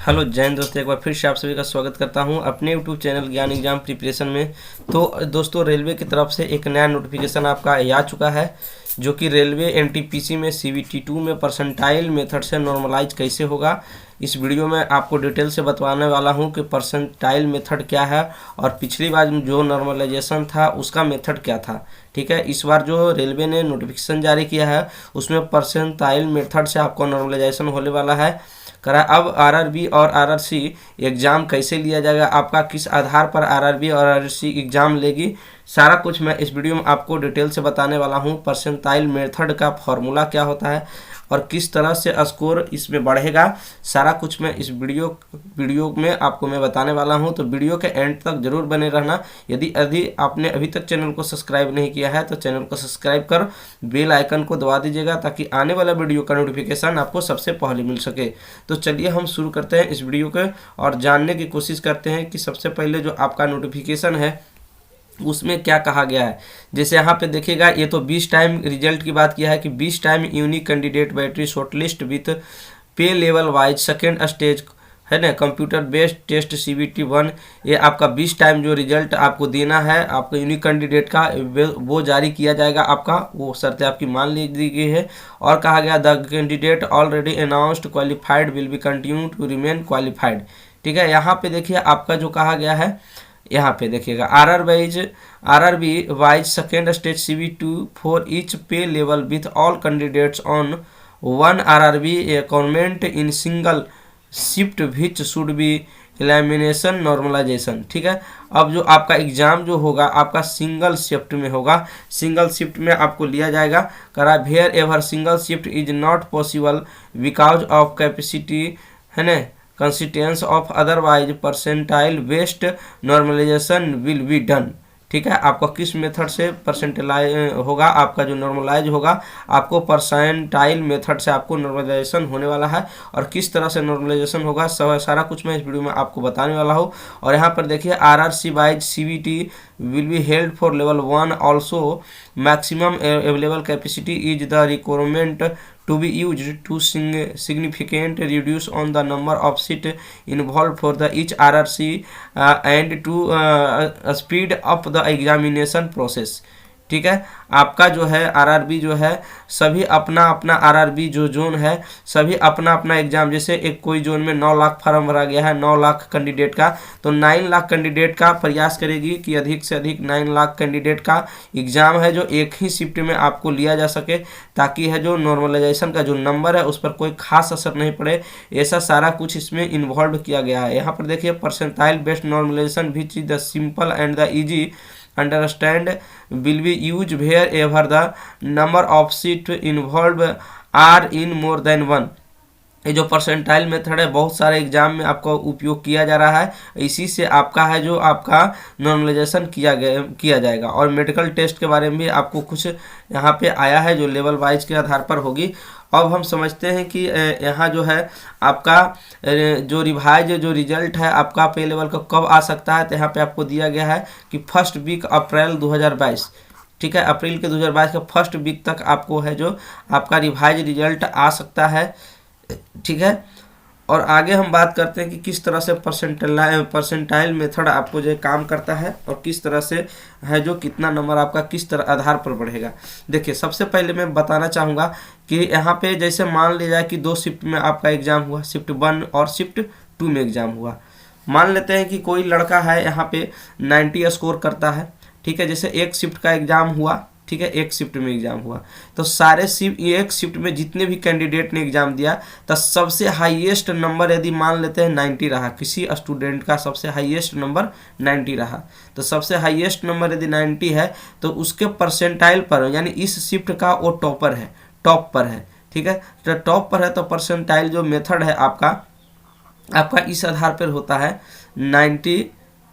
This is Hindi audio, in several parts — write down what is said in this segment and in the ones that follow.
हेलो जैन दोस्तों, एक बार फिर से आप सभी का स्वागत करता हूं अपने यूट्यूब चैनल ज्ञान एग्जाम प्रिपरेशन में। तो दोस्तों, रेलवे की तरफ से एक नया नोटिफिकेशन आपका आ चुका है, जो कि रेलवे एनटीपीसी में CVT 2 में परसेंटाइल मेथड से नॉर्मलाइज कैसे होगा। इस वीडियो में आपको डिटेल से बतवाने वाला हूं कि परसेंटाइल मेथड क्या है और पिछली बार जो नॉर्मलाइजेशन था उसका मेथड क्या था। ठीक है, इस बार जो रेलवे ने नोटिफिकेशन जारी किया है उसमें परसेंटाइल मेथड से आपको नॉर्मलाइजेशन होने वाला है। करा अब आरआरबी और आरआरसी एग्ज़ाम कैसे लिया जाएगा, आपका किस आधार पर आरआरबी और आरआरसी एग्ज़ाम लेगी, सारा कुछ मैं इस वीडियो में आपको डिटेल से बताने वाला हूं। परसेंटाइल मेथड का फॉर्मूला क्या होता है और किस तरह से स्कोर इसमें बढ़ेगा, सारा कुछ मैं इस वीडियो में आपको मैं बताने वाला हूं। तो वीडियो के एंड तक जरूर बने रहना। यदि आपने अभी तक चैनल को सब्सक्राइब नहीं किया है तो चैनल को सब्सक्राइब कर बेल आइकन को दबा दीजिएगा, ताकि आने वाला वीडियो का नोटिफिकेशन आपको सबसे पहले मिल सके। तो चलिए हम शुरू करते हैं इस वीडियो को और जानने की कोशिश करते हैं कि सबसे पहले जो आपका नोटिफिकेशन है उसमें क्या कहा गया है। जैसे यहाँ पे देखिएगा, ये तो 20 टाइम रिजल्ट की बात किया है कि 20 time unique candidate battery shortlist with पे लेवल वाइज सेकेंड स्टेज है ना, कंप्यूटर बेस्ड टेस्ट CVT 1। ये आपका 20 टाइम जो रिजल्ट आपको देना है आपको यूनिक कैंडिडेट का, वो जारी किया जाएगा। आपका वो शर्तें आपकी मान ली गई है। और कहा गया the candidate already announced qualified will be continue to remain qualified. ठीक है, यहाँ पे देखिए आपका जो कहा गया है, यहाँ पे देखिएगा RRB wise second stage CVT for each pay level with all candidates on one RRB government in single shift which should be elimination normalisation. ठीक है, अब जो आपका एग्जाम जो होगा आपका सिंगल शिफ्ट में होगा। सिंगल शिफ्ट में आपको लिया जाएगा। करा wherever single shift is not possible because of capacity है ना consistence of otherwise percentile based normalisation will be done. ठीक है, आपका किस मेथड से परसेंटाइल होगा, आपका जो नॉर्मलाइज होगा आपको परसेंटाइल मेथड से आपको नॉर्मलाइजेशन होने वाला है। और किस तरह से नॉर्मलाइजेशन होगा सारा कुछ मैं इस वीडियो में आपको बताने वाला हूँ। और यहाँ पर देखिए RRC wise CVT will be held for level 1 also. Maximum available capacity is the requirement to be used to significantly reduce on the number of seats involved for the each RRC and to speed up the examination process. ठीक है, आपका जो है आरआरबी जो है सभी अपना अपना आरआरबी जो जोन है सभी अपना अपना एग्जाम, जैसे एक कोई जोन में 9 लाख फार्म भरा गया है 9 लाख कैंडिडेट का, तो 9 लाख कैंडिडेट का प्रयास करेगी कि अधिक से अधिक 9 लाख कैंडिडेट का एग्जाम है जो एक ही शिफ्ट में आपको लिया जा सके, ताकि है जो नॉर्मलाइजेशन का जो नंबर है उस पर कोई खास असर नहीं पड़े। ऐसा सारा कुछ इसमें इन्वॉल्व किया गया है। यहाँ पर देखिए percentile based normalisation which is the simple and the easy understand will be used wherever the number of seats involved are in more than one। ये जो परसेंटाइल मेथड है बहुत सारे एग्जाम में आपको उपयोग किया जा रहा है। इसी से आपका है जो आपका नॉर्मलाइजेशन किया जाएगा। और मेडिकल टेस्ट के बारे में भी आपको कुछ यहाँ पे आया है जो लेवल वाइज के आधार पर होगी। अब हम समझते हैं कि यहाँ जो है आपका जो रिवाइज जो रिजल्ट है आपका पे लेवल का कब आ सकता है, तो यहाँ पे आपको दिया गया है कि फर्स्ट वीक अप्रैल 2022। ठीक है, अप्रैल के 2022 के फर्स्ट वीक तक आपको है जो आपका रिवाइज रिजल्ट आ सकता है। ठीक है, और आगे हम बात करते हैं कि किस तरह से परसेंटाइल मेथड आपको जो काम करता है और किस तरह से है जो कितना नंबर आपका किस तरह आधार पर बढ़ेगा। देखिए, सबसे पहले मैं बताना चाहूँगा कि यहाँ पे जैसे मान लिया जाए कि 2 शिफ्ट में आपका एग्जाम हुआ, शिफ्ट 1 और शिफ्ट 2 में एग्जाम हुआ। मान लेते हैं कि कोई लड़का है यहाँ पे 90 स्कोर करता है। ठीक है, जैसे एक शिफ्ट का एग्जाम हुआ, ठीक है, एक शिफ्ट में एग्जाम हुआ तो सारे एक शिफ्ट में जितने भी कैंडिडेट ने एग्जाम दिया तो सबसे हाईएस्ट नंबर यदि मान लेते हैं 90 रहा, किसी स्टूडेंट का सबसे हाईएस्ट नंबर 90 रहा, तो सबसे हाईएस्ट नंबर यदि 90 है तो उसके परसेंटाइल पर, यानी इस शिफ्ट का वो टॉप पर है। ठीक है, तो टॉप पर है तो परसेंटाइल जो मेथड है आपका इस आधार पर होता है 90।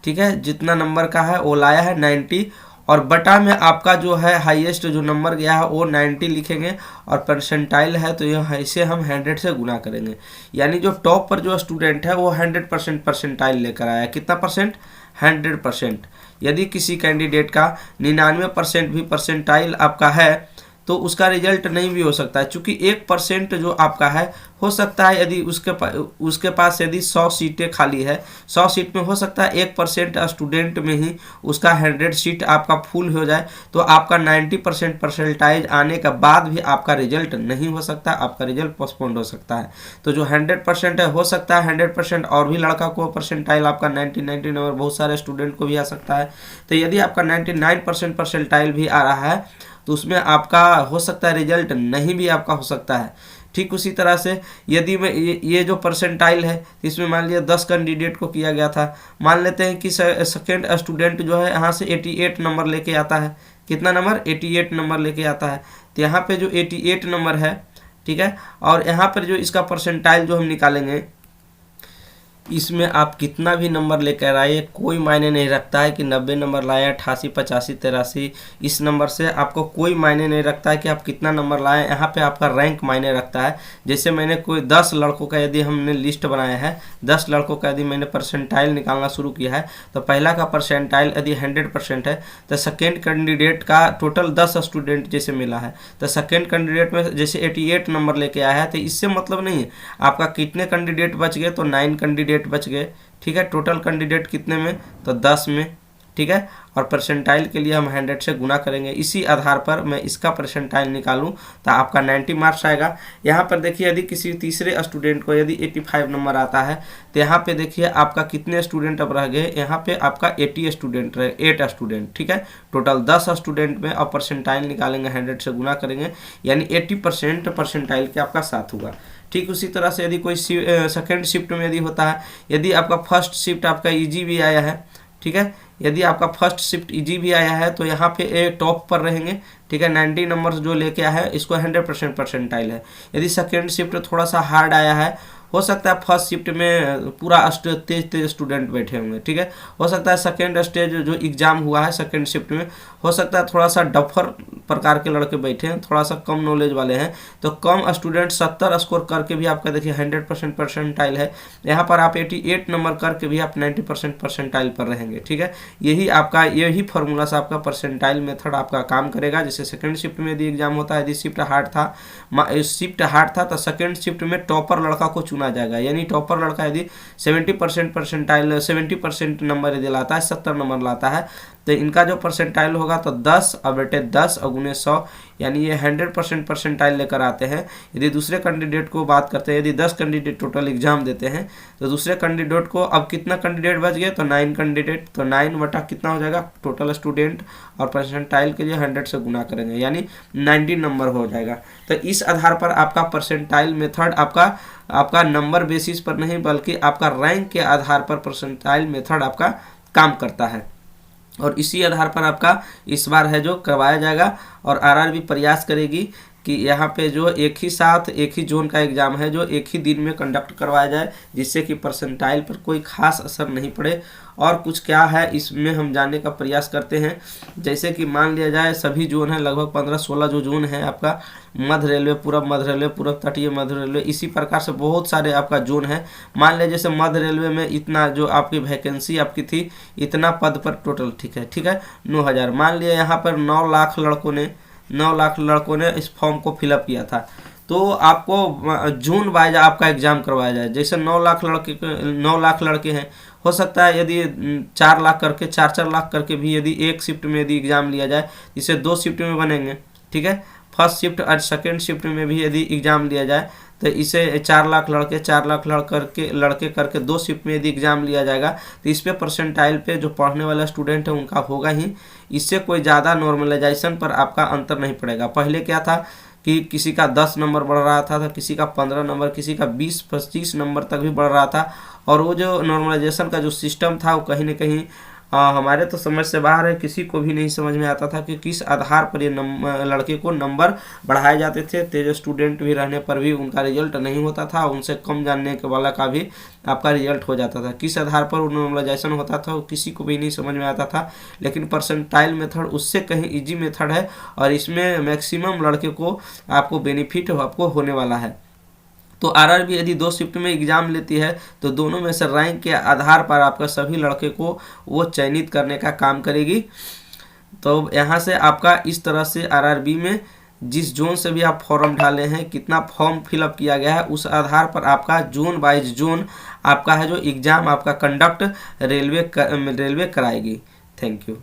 ठीक है, जितना नंबर का है वो लाया है 90 और बटा में आपका जो है हाईएस्ट जो नंबर गया है वो 90 लिखेंगे और परसेंटाइल है तो यह इसे हम 100 से गुना करेंगे। यानी जो टॉप पर जो स्टूडेंट है वो 100% परसेंटाइल लेकर आया। कितना परसेंट? 100%। यदि किसी कैंडिडेट का 99% भी परसेंटाइल आपका है तो उसका रिजल्ट नहीं भी हो सकता है, क्योंकि 1% जो आपका है हो सकता है यदि उसके पास यदि 100 सीटें खाली है, 100 सीट में हो सकता है 1% स्टूडेंट में ही उसका 100 सीट आपका फुल हो जाए, तो आपका 90% परसेंटाइज आने के बाद भी आपका रिजल्ट नहीं हो सकता, आपका रिजल्ट पोस्टपोन्ड हो सकता है। तो जो 100% है, हो सकता है 100% और भी लड़का को परसेंटाइल आपका 90 नंबर, बहुत सारे स्टूडेंट को भी आ सकता है। तो यदि आपका 99% परसेंटाइल भी आ रहा है तो उसमें आपका हो सकता है रिजल्ट नहीं भी आपका हो सकता है। ठीक उसी तरह से यदि मैं ये जो परसेंटाइल है, इसमें मान लिया 10 कैंडिडेट को किया गया था, मान लेते हैं कि सेकेंड स्टूडेंट जो है यहाँ से 88 नंबर लेके आता है। कितना नंबर? 88 नंबर लेके आता है। तो यहाँ पे जो 88 नंबर है, ठीक है, और यहाँ पर जो इसका परसेंटाइल जो हम निकालेंगे, इसमें आप कितना भी नंबर लेकर आइए, कोई मायने नहीं रखता है कि 90 नंबर लाए, 88, 85, 83, इस नंबर से आपको कोई मायने नहीं रखता है कि आप कितना नंबर लाए। यहाँ पे आपका रैंक मायने रखता है। जैसे मैंने कोई 10 लड़कों का यदि हमने लिस्ट बनाया है, 10 लड़कों का यदि मैंने परसेंटाइल निकालना शुरू किया है, तो पहला का परसेंटाइल यदि 100% है, तो सेकेंड कैंडिडेट का टोटल 10 स्टूडेंट जैसे मिला है, तो सेकेंड कैंडिडेट में जैसे 88 नंबर लेके आया है, तो इससे मतलब नहीं है आपका कितने कैंडिडेट बच गए, तो 9 कैंडिडेट बच गए। ठीक है, टोटल कैंडिडेट कितने में, तो 10 में। ठीक है, और परसेंटाइल के लिए हम 100 से गुना करेंगे। इसी आधार पर मैं इसका परसेंटाइल निकालूं तो आपका 90 मार्क्स आएगा। यहाँ पर देखिए यदि किसी तीसरे स्टूडेंट को यदि 85 नंबर आता है, तो यहाँ पे देखिए आपका कितने स्टूडेंट अब रह गए, यहाँ पे आपका 80 स्टूडेंट रहे, 8 स्टूडेंट। ठीक है, टोटल 10 स्टूडेंट में अब परसेंटाइल निकालेंगे, 100 से गुना करेंगे, यानी 80% परसेंटाइल के आपका साथ होगा। ठीक उसी तरह से यदि कोई सेकेंड शिफ्ट में यदि होता है, यदि आपका फर्स्ट शिफ्ट आपका ईजी भी आया है, ठीक है, यदि आपका फर्स्ट शिफ्ट ईजी भी आया है, तो यहाँ पे टॉप पर रहेंगे। ठीक है, 90 नंबर जो लेके आया है इसको 100% परसेंटाइल है। यदि सेकेंड शिफ्ट थोड़ा सा हार्ड आया है, हो सकता है फर्स्ट शिफ्ट में पूरा तेज स्टूडेंट बैठे होंगे। ठीक है, हो सकता है सेकेंड स्टेज जो एग्जाम हुआ है सेकेंड शिफ्ट में, हो सकता है थोड़ा सा डफर प्रकार के लड़के बैठे हैं, थोड़ा सा कम नॉलेज वाले हैं, तो कम स्टूडेंट 70 स्कोर करके भी आपका देखिए 100% परसेंटाइल है। यहाँ पर आप 88 नंबर करके भी आप 90% परसेंटाइल पर रहेंगे। ठीक है, यही फॉर्मूला से आपका परसेंटाइल मेथड आपका काम करेगा। जैसे सेकेंड शिफ्ट में यदि एग्जाम होता है, यदि शिफ्ट हार्ड था तो सेकेंड शिफ्ट में टॉपर लड़का को चुना जाएगा, यानी टॉपर लड़का यदि 70% परसेंटाइल 70% नंबर यदि लाता है, 70 नंबर लाता है, तो इनका जो परसेंटाइल होगा तो 10 और बेटे 10 और गुने 100, यानी ये 100% परसेंटाइल लेकर आते हैं। यदि दूसरे कैंडिडेट को बात करते हैं, यदि 10 कैंडिडेट टोटल एग्जाम देते हैं, तो दूसरे कैंडिडेट को अब कितना कैंडिडेट बच गए, तो 9 कैंडिडेट, तो 9 बटा कितना हो जाएगा टोटल स्टूडेंट, और परसेंटाइल के लिए 100 से गुना करेंगे, यानी 90 नंबर हो जाएगा। तो इस आधार पर आपका परसेंटाइल मेथड आपका नंबर बेसिस पर नहीं बल्कि आपका रैंक के आधार पर परसेंटाइल मेथड आपका काम करता है, और इसी आधार पर आपका इस बार है जो करवाया जाएगा। और आरआरबी प्रयास करेगी कि यहाँ पे जो एक ही साथ एक ही जोन का एग्ज़ाम है जो एक ही दिन में कंडक्ट करवाया जाए, जिससे कि परसेंटाइल पर कोई खास असर नहीं पड़े। और कुछ क्या है इसमें हम जानने का प्रयास करते हैं। जैसे कि मान लिया जाए सभी जोन है, लगभग 15-16 जो जोन है आपका, मध्य रेलवे, पूर्व तटीय मध्य रेलवे, इसी प्रकार से बहुत सारे आपका जोन है। मान लिया जैसे मध्य रेलवे में इतना जो आपकी वैकेंसी आपकी थी, इतना पद पर टोटल, ठीक है 9000। मान लिया यहाँ पर 9 लाख लड़कों ने इस फॉर्म को फिलअप किया था, तो आपको जून वाइज आपका एग्जाम करवाया जाए। जैसे 9 लाख लड़के हैं, हो सकता है यदि 4 लाख करके 4 लाख करके भी यदि एक शिफ्ट में यदि एग्जाम लिया जाए, इसे 2 शिफ्ट में बनेंगे। ठीक है, फर्स्ट शिफ्ट और सेकेंड शिफ्ट में भी यदि एग्जाम लिया जाए, तो इसे 4 लाख लड़के करके 2 शिफ्ट में यदि एग्जाम लिया जाएगा, तो इस पे परसेंटाइल पे जो पढ़ने वाला स्टूडेंट है उनका होगा ही। इससे कोई ज़्यादा नॉर्मलाइजेशन पर आपका अंतर नहीं पड़ेगा। पहले क्या था कि किसी का 10 नंबर बढ़ रहा था, किसी का 15 नंबर, किसी का 20-25 नंबर तक भी बढ़ रहा था, और वो जो नॉर्मलाइजेशन का जो सिस्टम था वो कहीं ना कहीं हमारे तो समझ से बाहर है। किसी को भी नहीं समझ में आता था कि किस आधार पर ये लड़के को नंबर बढ़ाए जाते थे। तेज स्टूडेंट भी रहने पर भी उनका रिजल्ट नहीं होता था, उनसे कम जानने के वाला का भी आपका रिजल्ट हो जाता था। किस आधार पर नॉर्मलाइजेशन होता था वो किसी को भी नहीं समझ में आता था। लेकिन परसेंटाइल मेथड उससे कहीं ईजी मेथड है, और इसमें मैक्सिमम लड़के को आपको बेनिफिट आपको होने वाला है। तो आरआरबी यदि 2 शिफ्ट में एग्जाम लेती है, तो दोनों में से रैंक के आधार पर आपका सभी लड़के को वो चयनित करने का काम करेगी। तो यहाँ से आपका इस तरह से आरआरबी में जिस जोन से भी आप फॉर्म डाले हैं, कितना फॉर्म फिलअप किया गया है, उस आधार पर आपका जोन बाइज जोन आपका है जो एग्ज़ाम आपका कंडक्ट रेलवे कराएगी। Thank you.